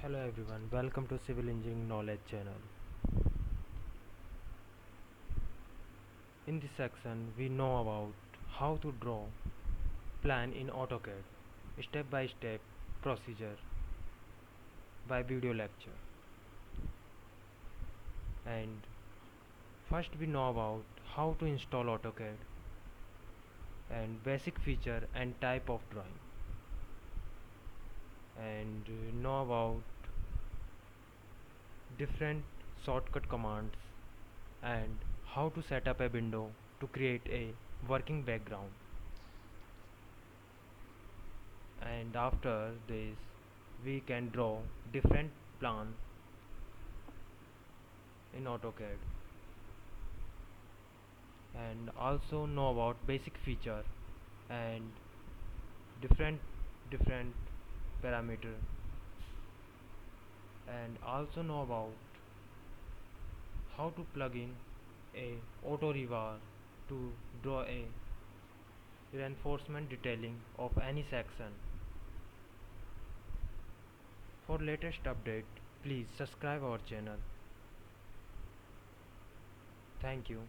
Hello everyone, welcome to Civil Engineering Knowledge channel. In this section, we know about how to draw plan in AutoCAD, step by step procedure by video lecture. And first we know about how to install AutoCAD and basic feature and type of drawing. And know about different shortcut commands and how to set up a window to create a working background. And after this we can draw different plan in AutoCAD and also know about basic feature and different parameter, and also know about how to plug in a auto rebar to draw a reinforcement detailing of any section. For latest update, please subscribe our channel. Thank you.